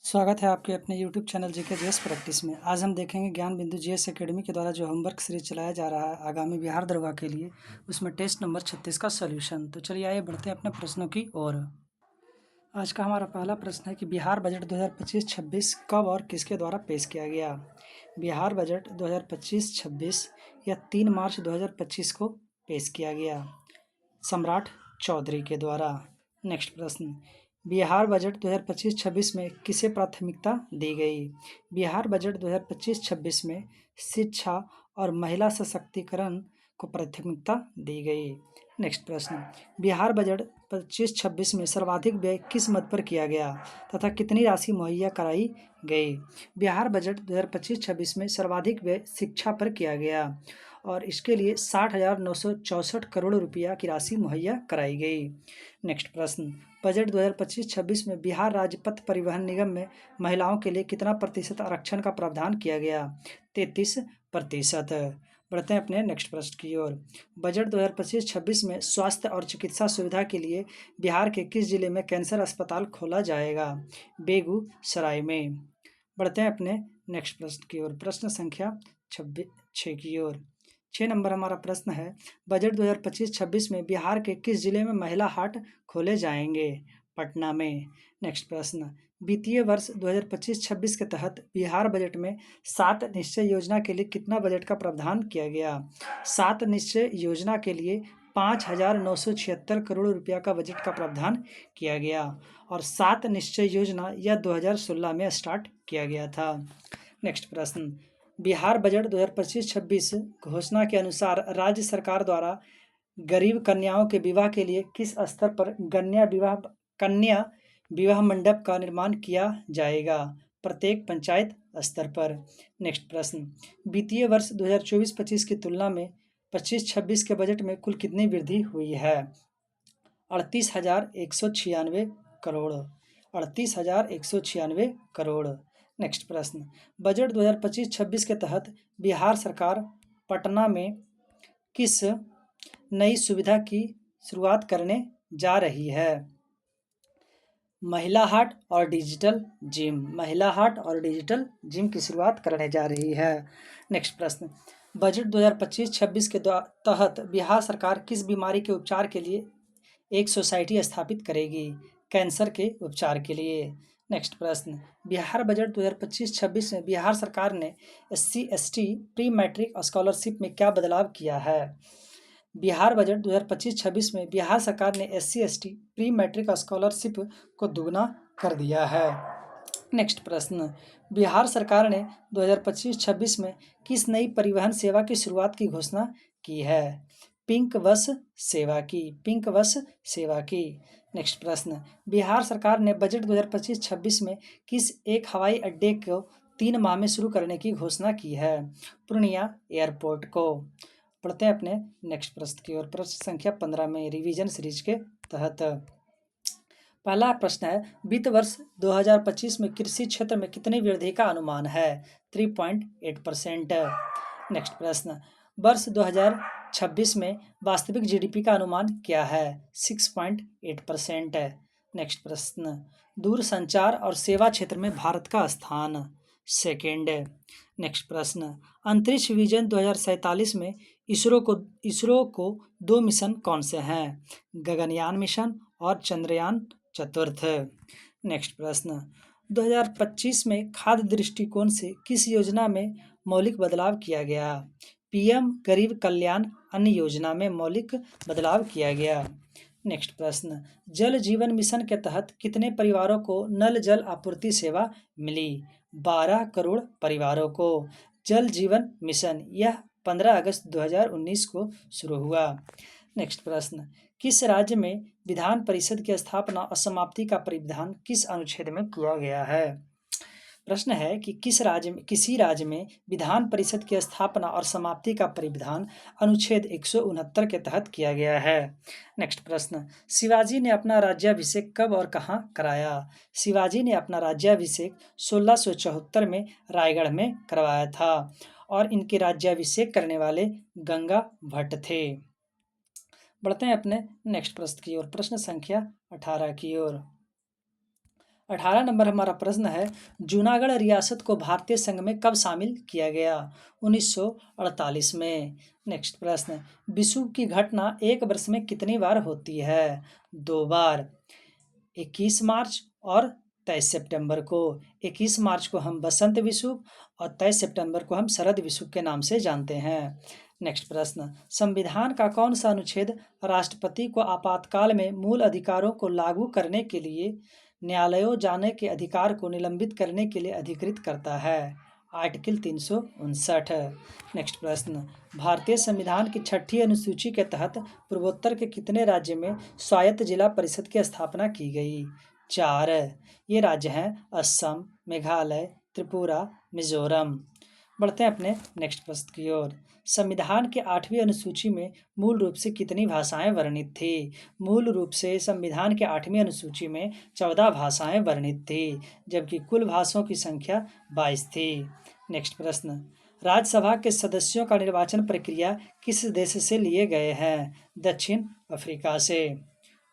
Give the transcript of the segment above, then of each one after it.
स्वागत है आपके अपने YouTube channel GK GS practice में। आज हम देखेंगे ज्ञान बिंदु जीएस एकेडमी के द्वारा जो होमवर्क सीरीज चलाया जा रहा है आगामी बिहार दरोगा के लिए, उसमें टेस्ट नंबर 36 का सॉल्यूशन। तो चलिए आइए बढ़ते हैं अपने प्रश्नों की ओर। आज का हमारा पहला प्रश्न है कि बिहार बजट 2025-26 कब और किसके द्वारा पेश किया गया। बिहार बजट 2025-26 या 3 मार्च 2025 को पेश किया गया सम्राट चौधरी के द्वारा। नेक्स्ट प्रश्न, बिहार बजट 2025-26 में किसे प्राथमिकता दी गई। बिहार बजट 2025-26 में शिक्षा और महिला सशक्तिकरण को प्राथमिकता दी गई। नेक्स्ट प्रश्न, बिहार बजट 25-26 में सर्वाधिक व्यय किस मद पर किया गया तथा कितनी राशि मुहैया कराई गई। बिहार बजट 2025-26 में सर्वाधिक व्यय शिक्षा पर किया गया और इसके लिए 60,964 करोड़ रुपया की राशि मुहैया कराई गई। नेक्स्ट प्रश्न, बजट 2025-26 में बिहार राज्य पथ परिवहन निगम में महिलाओं के लिए कितना प्रतिशत आरक्षण का प्रावधान किया गया। 33%। बढ़ते हैं अपने नेक्स्ट प्रश्न की ओर। बजट 2025-26 में स्वास्थ्य और चिकित्सा सुविधा के लिए बिहार के किस जिले में कैंसर अस्पताल खोला जाएगा। बेगूसराय में। बढ़ते हैं अपने नेक्स्ट प्रश्न की ओर। प्रश्न संख्या 6 की ओर। 6 नंबर हमारा प्रश्न है, बजट 2025-26 में बिहार के किस जिले में महिला हाट खोले जाएंगे। पटना में। नेक्स्ट प्रश्न, वित्तीय वर्ष 2025-26 के तहत बिहार बजट में 7 निश्चय योजना के लिए कितना बजट का प्रावधान किया गया। 7 निश्चय योजना के लिए 5,976 करोड़ रुपया का बजट का प्रावधान किया गया और 7 निश्चय योजना यह 2016 में स्टार्ट किया गया था। नेक्स्ट प्रश्न, बिहार बजट 2025-26 घोषणा के अनुसार राज्य सरकार द्वारा गरीब कन्याओं के विवाह के लिए किस स्तर पर कन्या विवाह मंडप का निर्माण किया जाएगा। प्रत्येक पंचायत स्तर पर। नेक्स्ट प्रश्न, वित्तीय वर्ष 2024-25 की तुलना में 25-26 के बजट में कुल कितनी वृद्धि हुई है। 38,196 करोड़। 38,196 करोड़। नेक्स्ट प्रश्न, बजट 2025-26 के तहत बिहार सरकार पटना में किस नई सुविधा की शुरुआत करने जा रही है। महिला हाट और डिजिटल जिम। महिला हाट और डिजिटल जिम की शुरुआत करने जा रही है। नेक्स्ट प्रश्न, बजट 2025-26 के तहत बिहार सरकार किस बीमारी के उपचार के लिए एक सोसाइटी स्थापित करेगी। कैंसर के उपचार के लिए। नेक्स्ट प्रश्न, बिहार बजट 2025-26 में बिहार सरकार ने SC/ST प्री मैट्रिक स्कॉलरशिप में क्या बदलाव किया है। बिहार बजट 2025-26 में बिहार सरकार ने SC/ST प्री मैट्रिक स्कॉलरशिप को दुगना कर दिया है। नेक्स्ट प्रश्न, बिहार सरकार ने 2025-26 में किस नई परिवहन सेवा की शुरुआत की घोषणा की है। पिंक बस सेवा की। पिंक बस सेवा की। नेक्स्ट प्रश्न, बिहार सरकार ने बजट 2025-26 में किस एक हवाई अड्डे को 3 माह में शुरू करने की घोषणा की है। पूर्णिया एयरपोर्ट को। पढ़ते हैं अपने नेक्स्ट प्रश्न की ओर। प्रश्न संख्या 15 में रिवीजन सीरीज के तहत पहला प्रश्न है, वित्त वर्ष 2025 में कृषि क्षेत्र में कितनी वृद्धि का अनुमान है। 3.8%। नेक्स्ट प्रश्न, वर्ष 2026 में वास्तविक GDP का अनुमान क्या है। 6.8%। नेक्स्ट प्रश्न, दूरसंचार और सेवा क्षेत्र में भारत का स्थान। सेकेंड। नेक्स्ट प्रश्न, अंतरिक्ष विजन 2047 में इसरो को 2 मिशन कौन से हैं। गगनयान मिशन और चंद्रयान चतुर्थ। नेक्स्ट प्रश्न, 2025 में खाद्य दृष्टिकोण से किस योजना में मौलिक बदलाव किया गया। PM गरीब कल्याण अन्न योजना में मौलिक बदलाव किया गया। नेक्स्ट प्रश्न, जल जीवन मिशन के तहत कितने परिवारों को नल जल आपूर्ति सेवा मिली। 12 करोड़ परिवारों को। जल जीवन मिशन यह 15 अगस्त 2019 को शुरू हुआ। नेक्स्ट प्रश्न, किस राज्य में विधान परिषद की स्थापना और समाप्ति का प्रावधान किस अनुच्छेद में किया गया है। प्रश्न है कि किसी राज्य में विधान परिषद की स्थापना और समाप्ति का प्रावधान अनुच्छेद 169 के तहत किया गया है। नेक्स्ट प्रश्न, शिवाजी ने अपना राज्याभिषेक कब और कहाँ कराया। शिवाजी ने अपना राज्याभिषेक 1674 में रायगढ़ में करवाया था और इनके राज्याभिषेक करने वाले गंगा भट्ट थे। बढ़ते हैं अपने नेक्स्ट प्रश्न की ओर। प्रश्न संख्या 18 की ओर। 18 नंबर हमारा प्रश्न है, जूनागढ़ रियासत को भारतीय संघ में कब शामिल किया गया? 1948 में। नेक्स्ट प्रश्न, विषुव की घटना एक वर्ष में कितनी बार होती है? 2 बार, 21 मार्च और 23 सितंबर को। 21 मार्च को हम बसंत विषुव और 23 सितंबर को हम शरद विषुव के नाम से जानते हैं। नेक्स्ट प्रश्न, संविधान का कौन सा अनुच्छेद राष्ट्रपति को आपातकाल में मूल अधिकारों को लागू करने के लिए न्यायालयों जाने के अधिकार को निलंबित करने के लिए अधिकृत करता है? आर्टिकल 359। नेक्स्ट प्रश्न, भारतीय संविधान की 6ठी अनुसूची के तहत पूर्वोत्तर के कितने राज्य में स्वायत्त जिला परिषद की स्थापना की गई? 4। ये राज्य हैं असम, मेघालय, त्रिपुरा, मिजोरम। बढ़ते हैं अपने नेक्स्ट प्रश्न की ओर। संविधान के 8वीं अनुसूची में मूल रूप से कितनी भाषाएं वर्णित थी? मूल रूप से संविधान के 8वीं अनुसूची में 14 भाषाएं वर्णित थी, जबकि कुल भाषाओं की संख्या 22 थी। नेक्स्ट प्रश्न, राज्यसभा के सदस्यों का निर्वाचन प्रक्रिया किस देश से लिए गए हैं? दक्षिण अफ्रीका से।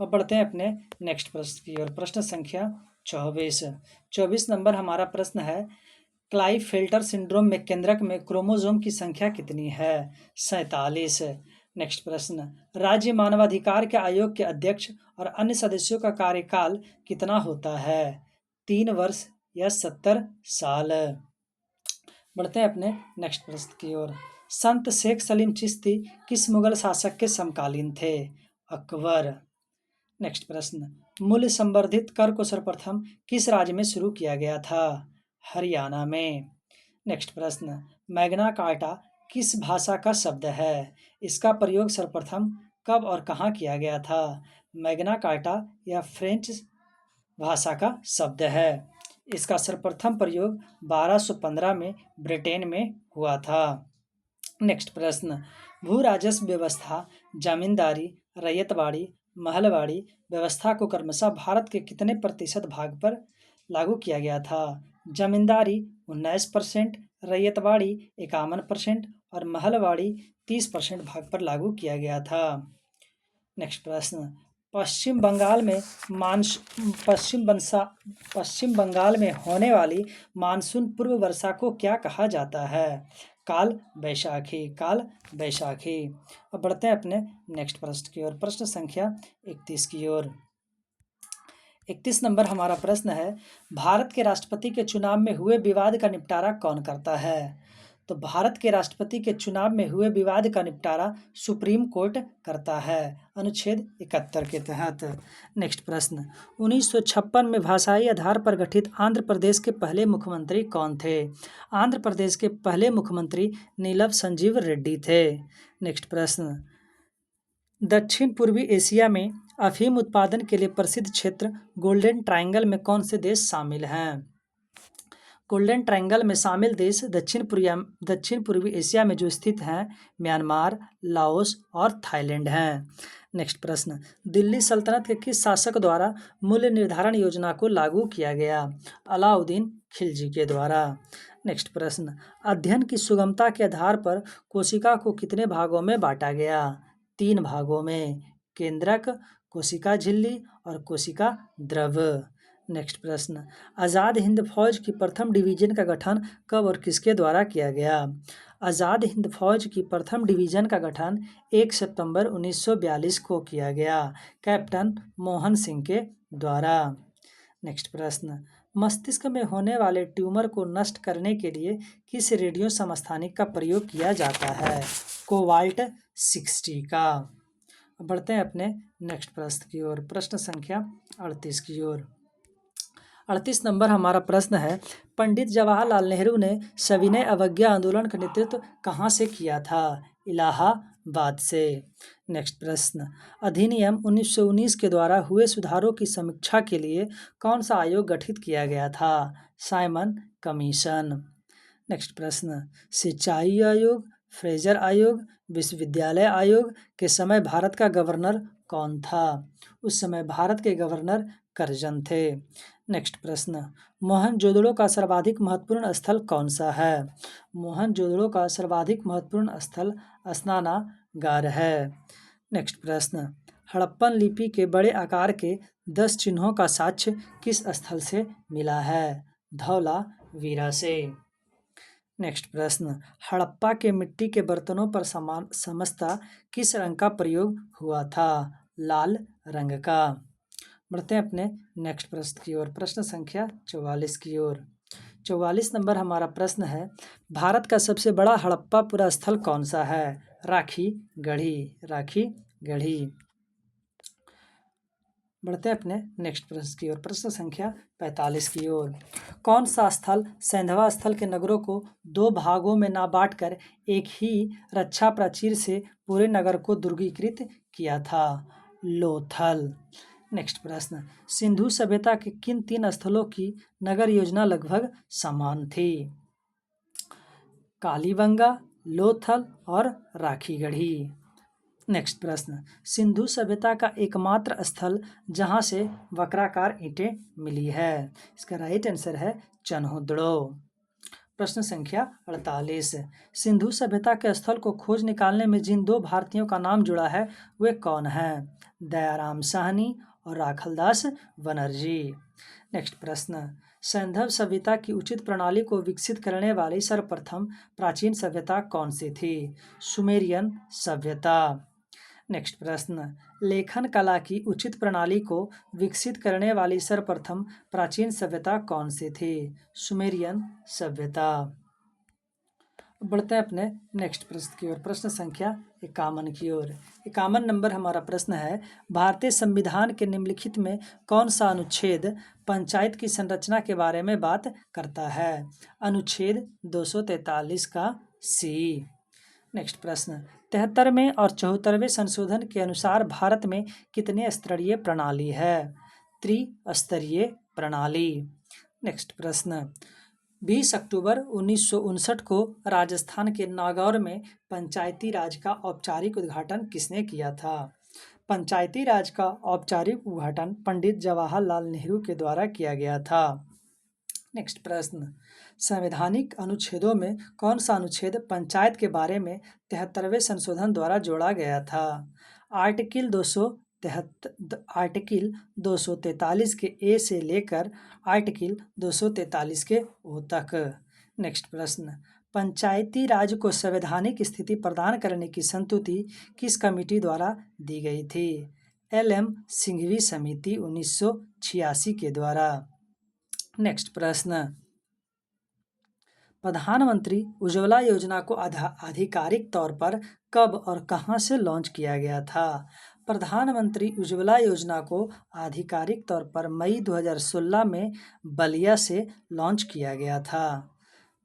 और बढ़ते हैं अपने नेक्स्ट प्रश्न की ओर। प्रश्न संख्या 24 नंबर हमारा प्रश्न है, क्लाइफेल्टर सिंड्रोम में केंद्रक में क्रोमोसोम की संख्या कितनी है? 47। नेक्स्ट प्रश्न, राज्य मानवाधिकार के आयोग के अध्यक्ष और अन्य सदस्यों का कार्यकाल कितना होता है? 3 वर्ष या 70 साल। बढ़ते हैं अपने नेक्स्ट प्रश्न की ओर। संत शेख सलीम चिश्ती किस मुगल शासक के समकालीन थे? अकबर। नेक्स्ट प्रश्न, मूल्य संवर्धित कर को सर्वप्रथम किस राज्य में शुरू किया गया था? हरियाणा में। नेक्स्ट प्रश्न, मैग्ना कार्टा किस भाषा का शब्द है? इसका प्रयोग सर्वप्रथम कब और कहाँ किया गया था? मैग्ना कार्टा यह फ्रेंच भाषा का शब्द है। इसका सर्वप्रथम प्रयोग 1215 में ब्रिटेन में हुआ था। नेक्स्ट प्रश्न, भू राजस्व व्यवस्था जमींदारी, रैयतवाड़ी, महलवाड़ी व्यवस्था को क्रमशः भारत के कितने प्रतिशत भाग पर लागू किया गया था? जमींदारी 19%, रैयतवाड़ी 51% और महलवाड़ी 30% भाग पर लागू किया गया था। नेक्स्ट प्रश्न, पश्चिम बंगाल में होने वाली मानसून पूर्व वर्षा को क्या कहा जाता है? काल बैशाखी। अब बढ़ते हैं अपने नेक्स्ट प्रश्न की ओर। प्रश्न संख्या 31 की ओर। 31 नंबर हमारा प्रश्न है, भारत के राष्ट्रपति के चुनाव में हुए विवाद का निपटारा कौन करता है? तो भारत के राष्ट्रपति के चुनाव में हुए विवाद का निपटारा सुप्रीम कोर्ट करता है, अनुच्छेद 71 के तहत। नेक्स्ट प्रश्न, 1956 में भाषाई आधार पर गठित आंध्र प्रदेश के पहले मुख्यमंत्री कौन थे? आंध्र प्रदेश के पहले मुख्यमंत्री नीलम संजीव रेड्डी थे। नेक्स्ट प्रश्न, दक्षिण पूर्वी एशिया में अफीम उत्पादन के लिए प्रसिद्ध क्षेत्र गोल्डन ट्रायंगल में कौन से देश शामिल हैं? गोल्डन ट्रायंगल में शामिल देश दक्षिण पूर्वी एशिया में जो स्थित हैं म्यांमार, लाओस और थाईलैंड हैं। नेक्स्ट प्रश्न, दिल्ली सल्तनत के किस शासक द्वारा मूल्य निर्धारण योजना को लागू किया गया? अलाउद्दीन खिलजी के द्वारा। नेक्स्ट प्रश्न, अध्ययन की सुगमता के आधार पर कोशिका को कितने भागों में बांटा गया? 3 भागों में, केंद्रक, कोशिका झिल्ली और कोशिका द्रव। नेक्स्ट प्रश्न, आज़ाद हिंद फौज की प्रथम डिवीजन का गठन कब और किसके द्वारा किया गया? आज़ाद हिंद फौज की प्रथम डिवीजन का गठन 1 सितंबर 1942 को किया गया, कैप्टन मोहन सिंह के द्वारा। नेक्स्ट प्रश्न, मस्तिष्क में होने वाले ट्यूमर को नष्ट करने के लिए किस रेडियो समस्थानिक का प्रयोग किया जाता है? कोबाल्ट 60 का। बढ़ते हैं अपने नेक्स्ट प्रश्न की ओर। प्रश्न संख्या 38 की ओर। 38 नंबर हमारा प्रश्न है, पंडित जवाहरलाल नेहरू ने सविनय अवज्ञा आंदोलन का नेतृत्व कहाँ से किया था? इलाहाबाद से। नेक्स्ट प्रश्न, अधिनियम 1919 के द्वारा हुए सुधारों की समीक्षा के लिए कौन सा आयोग गठित किया गया था? Simon commission. नेक्स्ट प्रश्न, सिंचाई आयोग, फ्रेजर आयोग, विश्वविद्यालय आयोग के समय भारत का गवर्नर कौन था? उस समय भारत के गवर्नर करजन थे। नेक्स्ट प्रश्न, मोहनजोदड़ो का सर्वाधिक महत्वपूर्ण स्थल कौन सा है? मोहनजोदड़ो का सर्वाधिक महत्वपूर्ण स्थल स्नानागार है। नेक्स्ट प्रश्न, हड़प्पन लिपि के बड़े आकार के 10 चिन्हों का साक्ष्य किस स्थल से मिला है? धौलावीरा से। नेक्स्ट प्रश्न, हड़प्पा के मिट्टी के बर्तनों पर समस्तः किस रंग का प्रयोग हुआ था? लाल रंग का। बढ़ते हैं अपने नेक्स्ट प्रश्न की ओर, प्रश्न संख्या 44 की ओर। 44 नंबर हमारा प्रश्न है, भारत का सबसे बड़ा हड़प्पा पुरा स्थल कौन सा है? राखी गढ़ी। राखी गढ़ी। बढ़ते हैं अपने नेक्स्ट प्रश्न की ओर, प्रश्न संख्या 45 की ओर। कौन सा स्थल सैंधवा स्थल के नगरों को 2 भागों में ना बांटकर एक ही रक्षा प्राचीर से पूरे नगर को दुर्गीकृत किया था? लोथल। नेक्स्ट प्रश्न, सिंधु सभ्यता के किन 3 स्थलों की नगर योजना लगभग समान थी? कालीबंगा, लोथल और राखीगढ़ी। नेक्स्ट प्रश्न, सिंधु सभ्यता का एकमात्र स्थल जहां से वक्राकार ईंटें मिली है? इसका राइट आंसर है चन्होद्रो। प्रश्न संख्या 48, सिंधु सभ्यता के स्थल को खोज निकालने में जिन 2 भारतीयों का नाम जुड़ा है वे कौन हैं? दयाराम साहनी और राखलदास बनर्जी। नेक्स्ट प्रश्न, सैंधव सभ्यता की उचित प्रणाली को विकसित करने वाली सर्वप्रथम प्राचीन सभ्यता कौन सी थी? सुमेरियन सभ्यता। नेक्स्ट प्रश्न, लेखन कला की उचित प्रणाली को विकसित करने वाली सर्वप्रथम प्राचीन सभ्यता कौन सी थी? सुमेरियन सभ्यता। बढ़ते हैं अपने नेक्स्ट प्रश्न की ओर, प्रश्न संख्या 51 की ओर। 51 नंबर हमारा प्रश्न है, भारतीय संविधान के निम्नलिखित में कौन सा अनुच्छेद पंचायत की संरचना के बारे में बात करता है? अनुच्छेद 243 का सी। नेक्स्ट प्रश्न, 73वें और 74वें संशोधन के अनुसार भारत में कितने स्तरीय प्रणाली है? त्रिस्तरीय प्रणाली। नेक्स्ट प्रश्न, 20 अक्टूबर 1959 को राजस्थान के नागौर में पंचायती राज का औपचारिक उद्घाटन किसने किया था? पंचायती राज का औपचारिक उद्घाटन पंडित जवाहरलाल नेहरू के द्वारा किया गया था। नेक्स्ट प्रश्न, संवैधानिक अनुच्छेदों में कौन सा अनुच्छेद पंचायत के बारे में 73वें संशोधन द्वारा जोड़ा गया था? आर्टिकल 243 के ए से लेकर आर्टिकल 243 के ओ तक। नेक्स्ट प्रश्न, पंचायती राज को संवैधानिक स्थिति प्रदान करने की संस्तुति किस कमेटी द्वारा दी गई थी? LM सिंघवी समिति 1986 के द्वारा। नेक्स्ट प्रश्न, प्रधानमंत्री उज्ज्वला योजना को आधिकारिक तौर पर कब और कहां से लॉन्च किया गया था? प्रधानमंत्री उज्ज्वला योजना को आधिकारिक तौर पर मई 2016 में बलिया से लॉन्च किया गया था।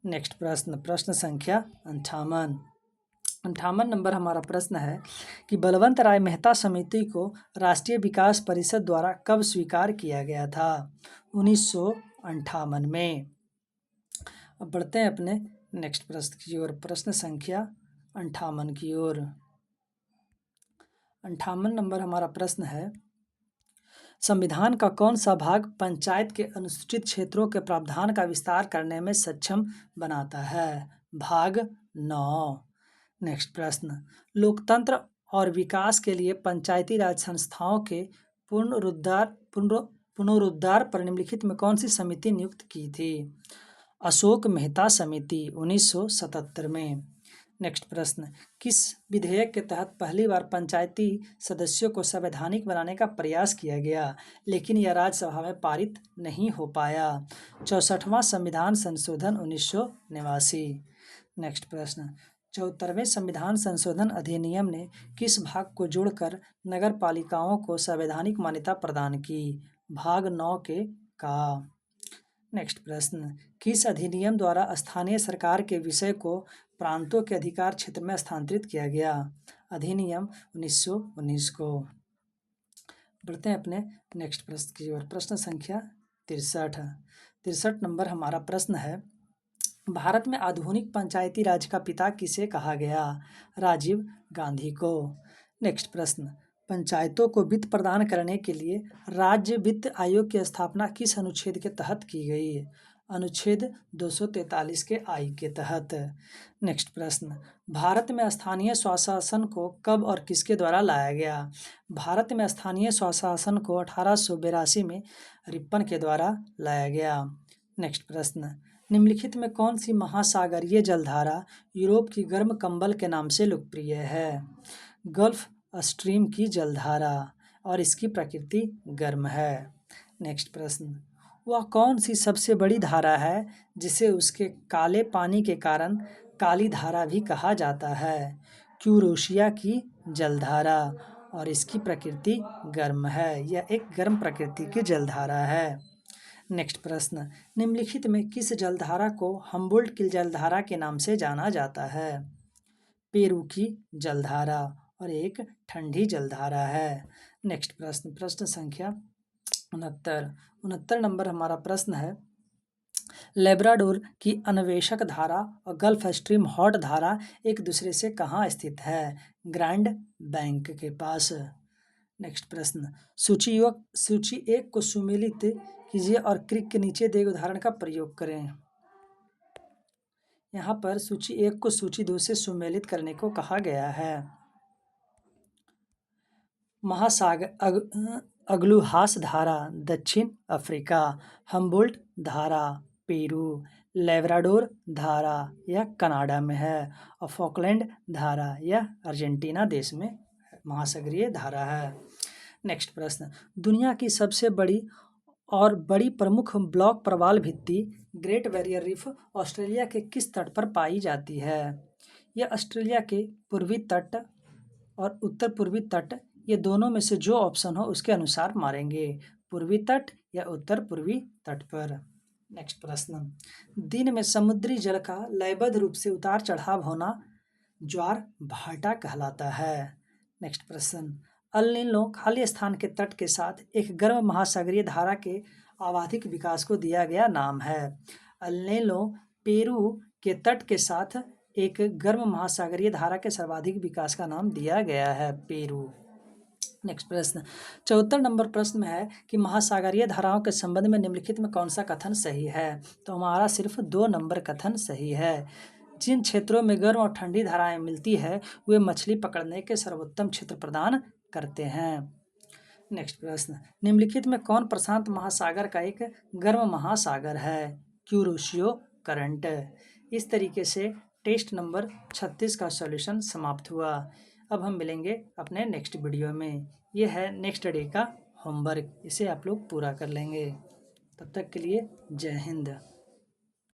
नेक्स्ट प्रश्न, प्रश्न संख्या 58 नंबर हमारा प्रश्न है कि बलवंत राय मेहता समिति को राष्ट्रीय विकास परिषद द्वारा कब स्वीकार किया गया था? 1958 में। अब बढ़ते हैं अपने नेक्स्ट प्रश्न की ओर, प्रश्न संख्या 58 की ओर। 58 नंबर हमारा प्रश्न है, संविधान का कौन सा भाग पंचायत के अनुसूचित क्षेत्रों के प्रावधान का विस्तार करने में सक्षम बनाता है? भाग 9। नेक्स्ट प्रश्न, लोकतंत्र और विकास के लिए पंचायती राज संस्थाओं के पुनरुद्धार पर निम्नलिखित में कौन सी समिति नियुक्त की थी? अशोक मेहता समिति 1977 में। नेक्स्ट प्रश्न, किस विधेयक के तहत पहली बार पंचायती सदस्यों को संवैधानिक बनाने का प्रयास किया गया लेकिन यह राज्यसभा में पारित नहीं हो पाया? 64वां संविधान संशोधन 1989। नेक्स्ट प्रश्न, 74वें संविधान संशोधन अधिनियम ने किस भाग को जोड़कर नगर पालिकाओं को संवैधानिक मान्यता प्रदान की? भाग 9 के का। नेक्स्ट प्रश्न, किस अधिनियम द्वारा स्थानीय सरकार के विषय को प्रांतों के अधिकार क्षेत्र में स्थानांतरित किया गया? अधिनियम 1919 को। बढ़ते हैं अपने नेक्स्ट प्रश्न की ओर, प्रश्न संख्या 63 नंबर हमारा प्रश्न है, भारत में आधुनिक पंचायती राज का पिता किसे कहा गया? राजीव गांधी को। नेक्स्ट प्रश्न, पंचायतों को वित्त प्रदान करने के लिए राज्य वित्त आयोग की स्थापना किस अनुच्छेद के तहत की गई? अनुच्छेद 243 के आई के तहत। नेक्स्ट प्रश्न, भारत में स्थानीय स्वशासन को कब और किसके द्वारा लाया गया? भारत में स्थानीय स्वशासन को 1882 में रिपन के द्वारा लाया गया। नेक्स्ट प्रश्न, निम्नलिखित में कौन सी महासागरीय जलधारा यूरोप की गर्म कंबल के नाम से लोकप्रिय है? गल्फ स्ट्रीम की जलधारा, और इसकी प्रकृति गर्म है। नेक्स्ट प्रश्न, वह कौन सी सबसे बड़ी धारा है जिसे उसके काले पानी के कारण काली धारा भी कहा जाता है? क्यूरोशिया की जलधारा, और इसकी प्रकृति गर्म है। यह एक गर्म प्रकृति की जलधारा है। नेक्स्ट प्रश्न, निम्नलिखित में किस जलधारा को हम्बोल्ट की जलधारा के नाम से जाना जाता है? पेरू की जलधारा, और एक ठंडी जलधारा है। नेक्स्ट प्रश्न, प्रश्न संख्या 69 नंबर हमारा प्रश्न है, लेब्राडोर की अन्वेषक धारा और गल्फ स्ट्रीम हॉट धारा एक दूसरे से कहाँ स्थित है? ग्रैंड बैंक के पास। नेक्स्ट प्रश्न, सूची एक को सुमेलित कीजिए और क्रिक के नीचे दिए उदाहरण का प्रयोग करें। यहाँ पर सूची एक को सूची 2 से सुमेलित करने को कहा गया है। महासागर अग्लुहास धारा दक्षिण अफ्रीका, हम्बोल्ट धारा पेरू, लेब्राडोर धारा यह कनाडा में है, और फॉकलैंड धारा यह अर्जेंटीना देश में महासागरीय धारा है। नेक्स्ट प्रश्न, दुनिया की सबसे बड़ी प्रमुख ब्लॉक प्रवाल भित्ति ग्रेट बैरियर रीफ ऑस्ट्रेलिया के किस तट पर पाई जाती है? यह ऑस्ट्रेलिया के पूर्वी तट और उत्तर पूर्वी तट, ये दोनों में से जो ऑप्शन हो उसके अनुसार मारेंगे, पूर्वी तट या उत्तर पूर्वी तट पर। नेक्स्ट प्रश्न, दिन में समुद्री जल का लयबद्ध रूप से उतार चढ़ाव होना ज्वार भाटा कहलाता है। नेक्स्ट प्रश्न, अल नीनो खाली स्थान के तट के साथ एक गर्म महासागरीय धारा के आवाधिक विकास को दिया गया नाम है। अल नीनो पेरू के तट के साथ एक गर्म महासागरीय धारा के सर्वाधिक विकास का नाम दिया गया है पेरू। नेक्स्ट प्रश्न, 74 नंबर प्रश्न में है कि महासागरीय धाराओं के संबंध में निम्नलिखित में कौन सा कथन सही है? तो हमारा सिर्फ 2 नंबर कथन सही है। जिन क्षेत्रों में गर्म और ठंडी धाराएं मिलती है वे मछली पकड़ने के सर्वोत्तम क्षेत्र प्रदान करते हैं। नेक्स्ट प्रश्न, निम्नलिखित में कौन प्रशांत महासागर का एक गर्म महासागर है? Kuroshio current. इस तरीके से टेस्ट नंबर 36 का सॉल्यूशन समाप्त हुआ। अब हम मिलेंगे अपने नेक्स्ट वीडियो में। ये है नेक्स्ट डे का होमवर्क, इसे आप लोग पूरा कर लेंगे। तब तक के लिए जय हिंद।